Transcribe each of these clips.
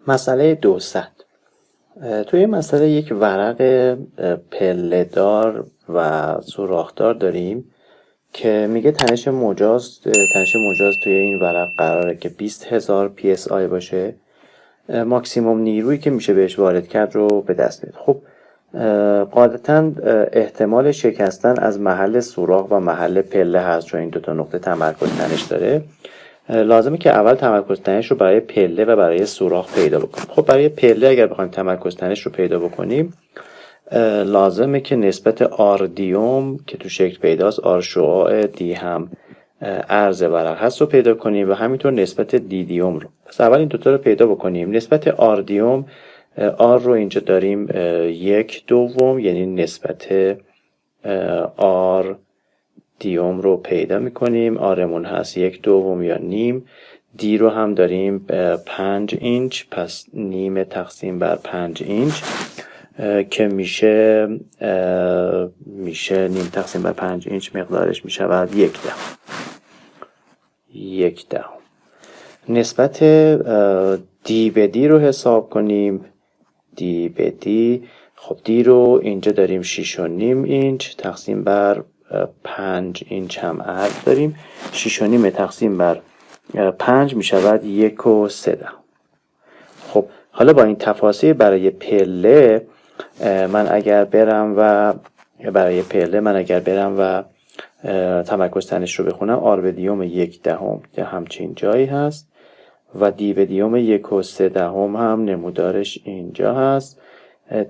مسئله 200. توی این مسئله یک ورق پله‌دار و سوراخ‌دار داریم که میگه تنش مجاز توی این ورق قراره که 20,000 PSI باشه. ماکسیموم نیرویی که میشه بهش وارد کرد رو به دست میاد. خب قاعدتاً احتمال شکستن از محل سوراخ و محل پله هست، چون این دوتا نقطه تمرکز تنش داره. لازمه که اول تمرکز تنش رو برای پله و برای سوراخ پیدا بکنیم. خب برای پله اگر بخوایم تمرکز تنش رو پیدا بکنیم، لازمه که نسبت آر دیوم که تو شکل پیداست، آر شعاع، دی هم عرض ورق هست رو پیدا کنیم و همینطور نسبت دی دیوم رو. پس اول این دوتا رو پیدا بکنیم. نسبت آر دیوم، آر رو اینجا داریم 1/2، یعنی نسبت آر دیوم رو پیدا میکنیم. آرمون هست 1/2 یا نیم. دی رو هم داریم 5 اینچ، پس نیم تقسیم بر 5 اینچ که میشه نیم تقسیم بر 5 اینچ مقدارش میشود 1/10. نسبت دی به دی رو حساب کنیم. دی به دی، خب دی رو اینجا داریم 6.5 اینچ تقسیم بر 5 اینچ هم عرض داریم. 6.5 تقسیم بر 5 میشود 1.3. خب حالا با این تفاصیل برای پله من اگر برم و تمرکز تنش رو بخونم، آر به دیوم 1/10 که همچین جایی هست و دی به دیوم 1.3 هم نمودارش اینجا هست.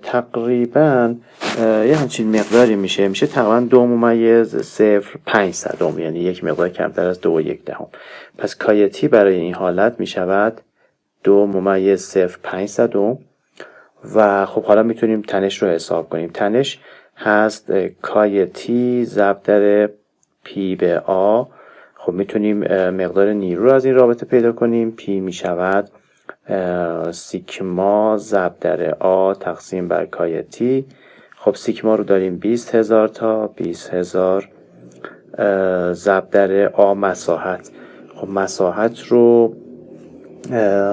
تقریبا یه همچین مقداری میشه تقریبا 2.05، یعنی یک مقدار کمتر از 2.1. پس کایتی برای این حالت میشود 2.05. و خب حالا میتونیم تنش رو حساب کنیم. تنش هست کایتی ضرب در پی به آ. خب میتونیم مقدار نیرو رو از این رابطه پیدا کنیم. پی میشود سیگما ضرب در آ تقسیم بر کایتی. خب سیگما رو داریم 20,000 تا 20,000 ضرب در آ مساحت. خب مساحت رو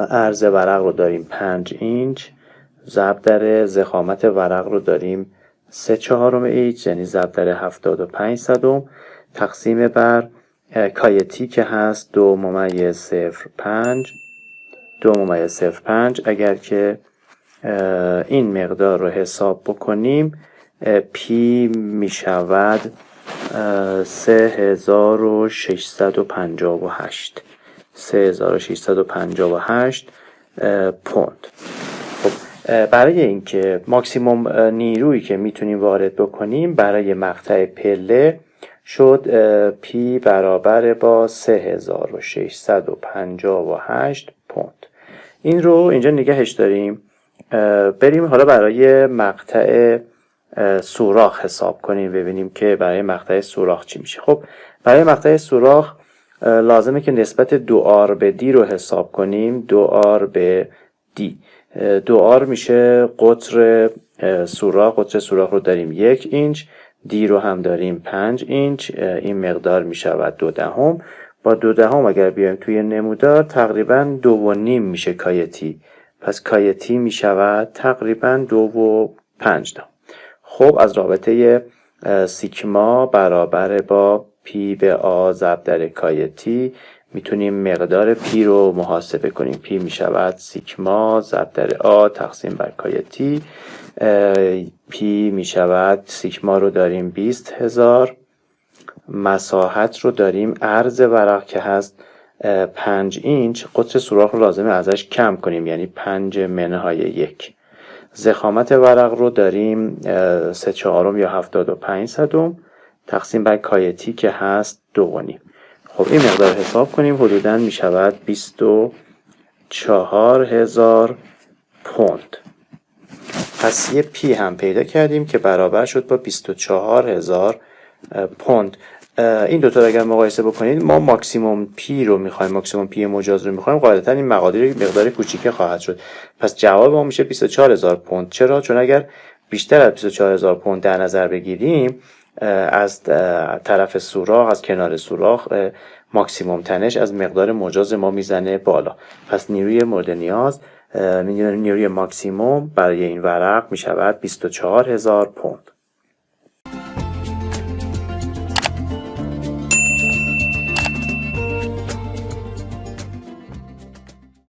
عرض ورق رو داریم 5 اینچ ضرب در ضخامت ورق رو داریم 3/4 اینچ، یعنی ضرب در 75 تقسیم بر کایتی که هست 2.05. اگر که این مقدار رو حساب بکنیم، پی می شود 3658 پوند. خب برای اینکه ماکسیموم نیرویی که میتونیم وارد بکنیم برای مقطع پله شد پی برابر با 3658 پوند. این رو اینجا نگهش داریم. بریم حالا برای مقطع سوراخ حساب کنیم، ببینیم که برای مقطع سوراخ چی میشه. خب برای مقطع سوراخ لازمه که نسبت 2R به دی رو حساب کنیم. 2R به دی، 2R میشه قطر سوراخ. قطر سوراخ رو داریم 1 اینچ، دی رو هم داریم 5 اینچ. این مقدار میشود 2/10. با 2/10 اگر بیایم توی نمودار تقریبا 2.5 میشه کایتی. پس کایتی میشود تقریبا 2.5. خب از رابطه سیگما برابر با پی به آ ضرب در کایتی میتونیم مقدار پی رو محاسبه کنیم. پی میشود سیگما ضرب در آ تقسیم بر کایتی. پی میشود، سیگما رو داریم 20,000، مساحت رو داریم عرض ورق که هست 5 اینچ. قطر سوراخ رو لازمه ازش کم کنیم، یعنی 5/1. ضخامت ورق رو داریم 3/4 یا 75 تقسیم بر کایتی که هست 2.5. خب این مقدار حساب کنیم، حدوداً می شود 24,000 پوند. پس یه پی هم پیدا کردیم که برابر شد با 24,000 پوند. این دوتا رو اگر مقایسه بکنید، ما ماکسیموم پی رو میخوایم، ماکسیموم پی مجاز رو میخوایم، قاعدتا این مقدار کوچیکه خواهد شد. پس جواب ما میشه 24,000 پوند. چرا؟ چون اگر بیشتر از 24,000 پوند در نظر بگیریم، از طرف سوراخ، از کنار سوراخ، ماکسیموم تنش از مقدار مجاز ما میزنه بالا. پس نیروی مورد نیاز نیروی ماکسیموم برای این ورق می شود 24000 پوند.